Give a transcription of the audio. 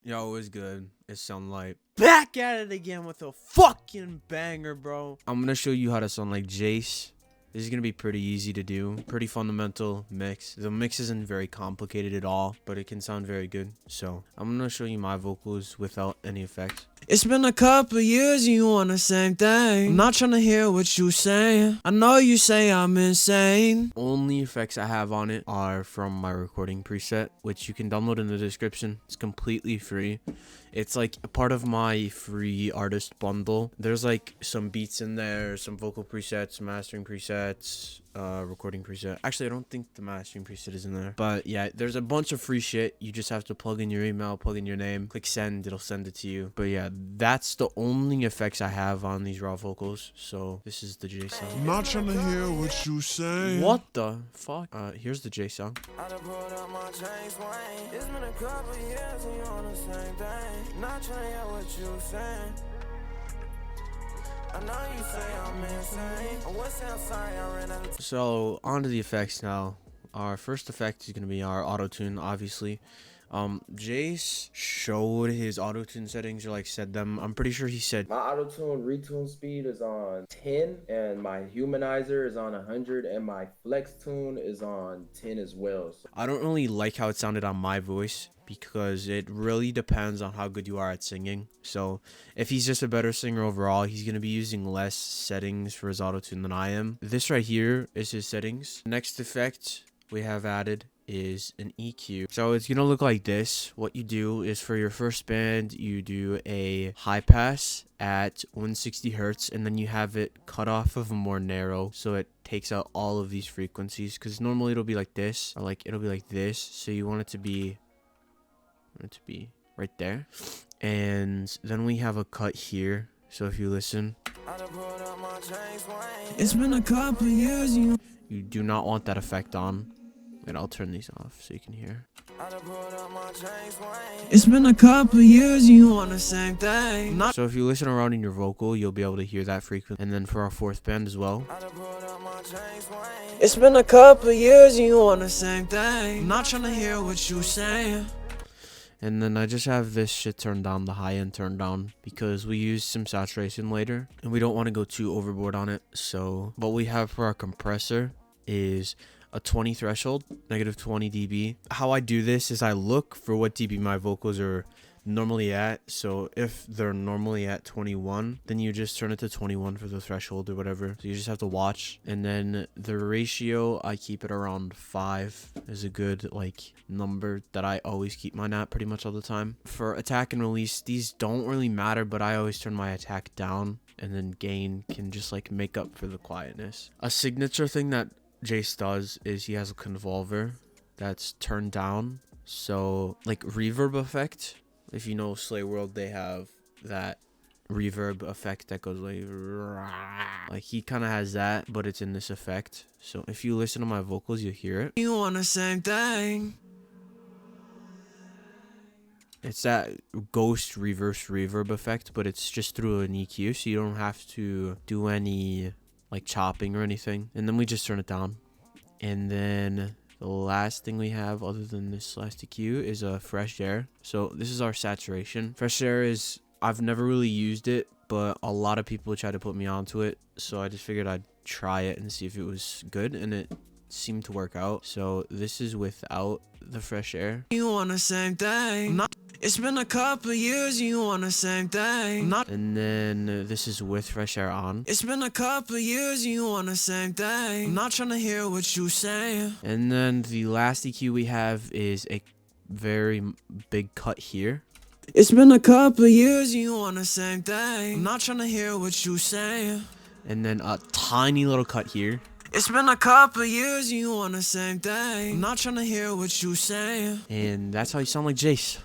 Yo, it was good. It's Sunlight. Back at it again with a fucking banger, bro. I'm gonna show you how to sound like Iayze. This is gonna be pretty easy to do. Pretty fundamental mix. The mix isn't very complicated at all, but it can sound very good. So I'm gonna show you my vocals without any effects. It's been a couple years and you want the same thing. I'm not trying to hear what you saying. I know you say I'm insane. Only effects I have on it are from my recording preset, which you can download in the description. It's completely free. It's like a part of my free artist bundle. There's like some beats in there, some vocal presets, mastering presets, recording preset. Actually, I don't think the mastering preset is in there. But yeah, there's a bunch of free shit. You just have to plug in your email, plug in your name, click send, it'll send it to you. But yeah, that's the only effects I have on these raw vocals. So this is the J song. I'm not trying to hear what you say. What the fuck? Here's the J song. It's been a couple years and you on the same thing. Not trying to hear what you saying. I know you say I'm insane. What's outside? I ran out of So on to the effects now. Our first effect is gonna be our auto-tune, obviously. Iayze showed his auto-tune settings, or like said them. I'm pretty sure he said my auto-tune retune speed is on 10 and my humanizer is on 100 and my flex tune is on 10 as well. So I don't really like how it sounded on my voice because it really depends on how good you are at singing. So if he's just a better singer overall, he's going to be using less settings for his auto-tune than I am. This right here is his settings. Next effect we have added is an EQ. So it's gonna look like this. What you do is for your first band, you do a high pass at 160 hertz, and then you have it cut off of a more narrow, so it takes out all of these frequencies, because normally it'll be like this, or like it'll be like this. So you want it to be right there. And then we have a cut here. So if you listen, it's been a couple years. You do not want that effect on. Wait, I'll turn these off so you can hear. It's been a couple years, you want the same thing. So if you listen around in your vocal, you'll be able to hear that frequency. And then for our fourth band as well. It's been a couple years, you want the same thing. I'm not trying to hear what you saying. And then I just have this shit turned down, the high end turned down, because we use some saturation later and we don't want to go too overboard on it. So what we have for our compressor is a 20 threshold, negative 20 dB. How I do this is I look for what dB my vocals are normally at. So if they're normally at 21, then you just turn it to 21 for the threshold or whatever. So you just have to watch. And then the ratio, I keep it around 5 is a good like number that I always keep mine at pretty much all the time. For attack and release, these don't really matter, but I always turn my attack down, and then gain can just like make up for the quietness. A signature thing that Iayze does is he has a convolver that's turned down, so like reverb effect. If you know Slay World, they have that reverb effect that goes like he kind of has that, but it's in this effect. So if you listen to my vocals, you'll hear it. You want the same thing. It's that ghost reverse reverb effect, but it's just through an EQ, so you don't have to do any like chopping or anything. And then we just turn it down. And then the last thing we have other than this last EQ is a fresh air. So this is our saturation. Fresh air is, I've never really used it, but a lot of people try to put me onto it, so I just figured I'd try it and see if it was good, and it seemed to work out. So this is without the fresh air. You want the same thing. It's been a couple years, you want the same thing. And then this is with fresh air on. It's been a couple years, you want the same thing. I'm not trying to hear what you saying. And then the last EQ we have is a very big cut here. It's been a couple years, you want the same thing. I'm not trying to hear what you saying. And then a tiny little cut here. It's been a couple years, you want the same thing. I'm not trying to hear what you saying. And that's how you sound like Iayze.